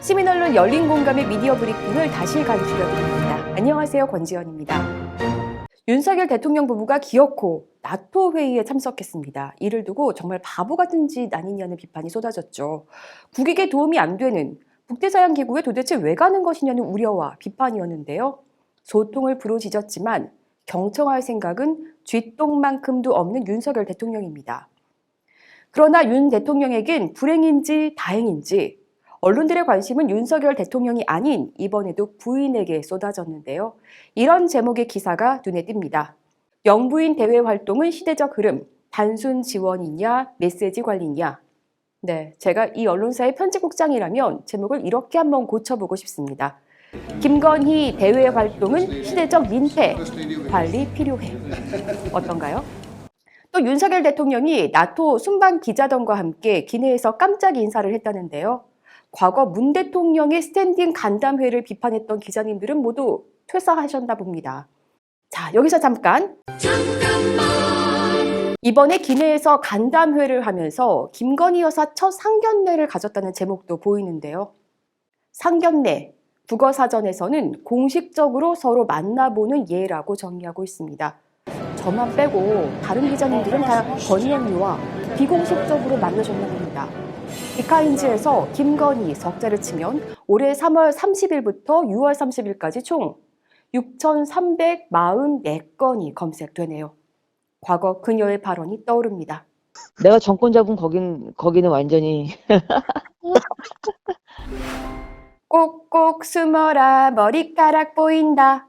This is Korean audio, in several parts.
시민언론 열린공감의 미디어 브리핑을 다시 간추려드립니다. 안녕하세요, 권지연입니다. 윤석열 대통령 부부가 기어코 나토 회의에 참석했습니다. 이를 두고 정말 바보 같은 짓 아니냐는 비판이 쏟아졌죠. 국익에 도움이 안 되는 북대서양 기구에 도대체 왜 가는 것이냐는 우려와 비판이었는데요. 소통을 부르짖었지만 경청할 생각은 쥐똥만큼도 없는 윤석열 대통령입니다. 그러나 윤 대통령에겐 불행인지 다행인지 언론들의 관심은 윤석열 대통령이 아닌 이번에도 부인에게 쏟아졌는데요. 이런 제목의 기사가 눈에 띕니다. 영부인 대외 활동은 시대적 흐름, 단순 지원이냐, 메시지 관리냐. 네, 제가 이 언론사의 편집국장이라면 제목을 이렇게 한번 고쳐보고 싶습니다. 김건희 대외 활동은 시대적 민폐, 관리 필요해. 어떤가요? 또 윤석열 대통령이 나토 순방 기자단과 함께 기내에서 깜짝 인사를 했다는데요. 과거 문 대통령의 스탠딩 간담회를 비판했던 기자님들은 모두 퇴사하셨나 봅니다. 자, 여기서 잠깐만. 이번에 기내에서 간담회를 하면서 김건희 여사 첫 상견례를 가졌다는 제목도 보이는데요. 상견례, 국어사전에서는 공식적으로 서로 만나보는 예라고 정의하고 있습니다. 저만 빼고 다른 기자님들은 다 건의행위와 비공식적으로 만나셨나 봅니다. 비카인지에서 김건희 석자를 치면 올해 3월 30일부터 6월 30일까지 총 6,344건이 검색되네요. 과거 그녀의 발언이 떠오릅니다. 내가 정권 잡은 거기는 완전히 꼭꼭 숨어라 머리카락 보인다.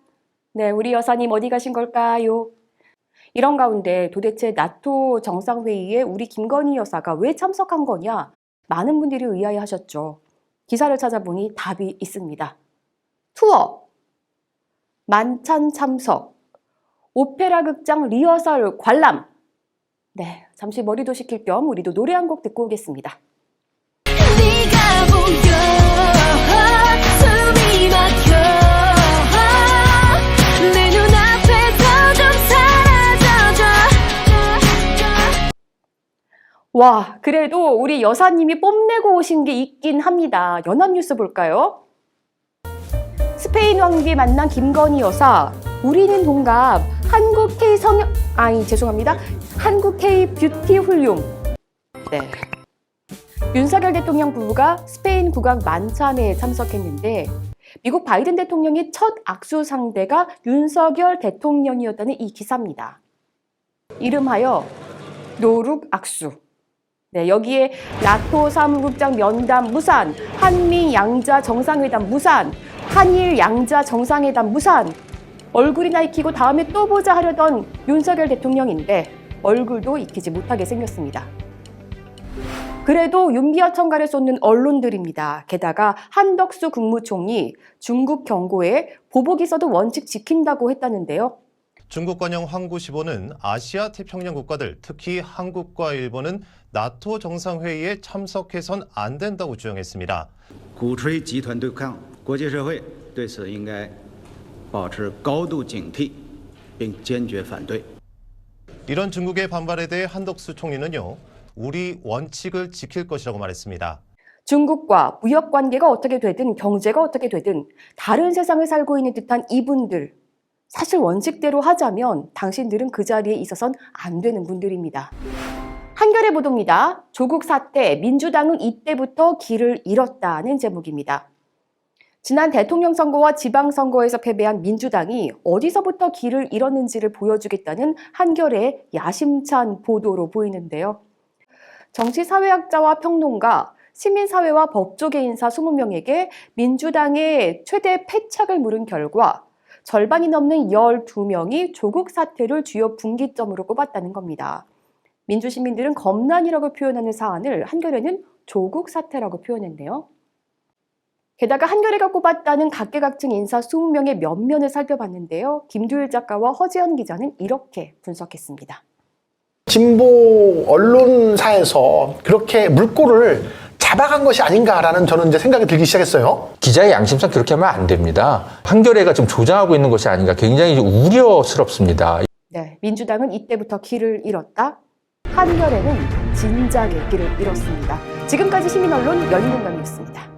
네, 우리 여사님 어디 가신 걸까요? 이런 가운데 도대체 나토 정상회의에 우리 김건희 여사가 왜 참석한 거냐? 많은 분들이 의아해하셨죠. 기사를 찾아보니 답이 있습니다. 투어, 만찬 참석, 오페라 극장 리허설 관람. 네, 잠시 머리도 식힐 겸 우리도 노래 한 곡 듣고 오겠습니다. 네가 보여 숨이 막혀 내 눈앞에서 좀 사라져줘. 와, 그래도 우리 여사님이 뽐내고 오신 게 있긴 합니다. 연합뉴스 볼까요? 스페인 왕비 만난 김건희 여사. 우리는 동갑. 한국 K 한국 K 뷰티 훌륭. 네. 윤석열 대통령 부부가 스페인 국왕 만찬에 참석했는데 미국 바이든 대통령의 첫 악수 상대가 윤석열 대통령이었다는 이 기사입니다. 이름하여 노룩 악수. 네, 여기에 나토 사무국장 면담 무산, 한미 양자 정상회담 무산, 한일 양자 정상회담 무산. 얼굴이나 익히고 다음에 또 보자 하려던 윤석열 대통령인데 얼굴도 익히지 못하게 생겼습니다. 그래도 윤비어 청가를 쏟는 언론들입니다. 게다가 한덕수 국무총리 중국 경고에 보복 있어도 원칙 지킨다고 했다는데요. 중국 관영 황구시보는 아시아 태평양 국가들, 특히 한국과 일본은 나토 정상회의에 참석해선 안 된다고 주장했습니다. 鼓吹集团对抗，国际社会对此应该保持高度警惕，并坚决反对。 이런 중국의 반발에 대해 한덕수 총리는요, 우리 원칙을 지킬 것이라고 말했습니다. 중국과 무역 관계가 어떻게 되든 경제가 어떻게 되든 다른 세상을 살고 있는 듯한 이분들, 사실 원칙대로 하자면 당신들은 그 자리에 있어선 안 되는 분들입니다. 한겨레 보도입니다. 조국 사태, 민주당은 이때부터 길을 잃었다는 제목입니다. 지난 대통령 선거와 지방선거에서 패배한 민주당이 어디서부터 길을 잃었는지를 보여주겠다는 한겨레의 야심찬 보도로 보이는데요. 정치사회학자와 평론가, 시민사회와 법조계 인사 20명에게 민주당의 최대 패착을 물은 결과 절반이 넘는 12명이 조국 사태를 주요 분기점으로 꼽았다는 겁니다. 민주시민들은 검난이라고 표현하는 사안을 한겨레는 조국 사태라고 표현했네요. 게다가 한겨레가 꼽았다는 각계각층 인사 20명의 면면을 살펴봤는데요. 김두일 작가와 허지연 기자는 이렇게 분석했습니다. 진보 언론사에서 그렇게 물꼬를 잡아간 것이 아닌가라는 저는 이제 생각이 들기 시작했어요. 기자의 양심상 그렇게 하면 안 됩니다. 한겨레가 지금 조장하고 있는 것이 아닌가 굉장히 우려스럽습니다. 네, 민주당은 이때부터 길을 잃었다. 한겨레는 진작에 길을 잃었습니다. 지금까지 시민언론 열린공감이었습니다.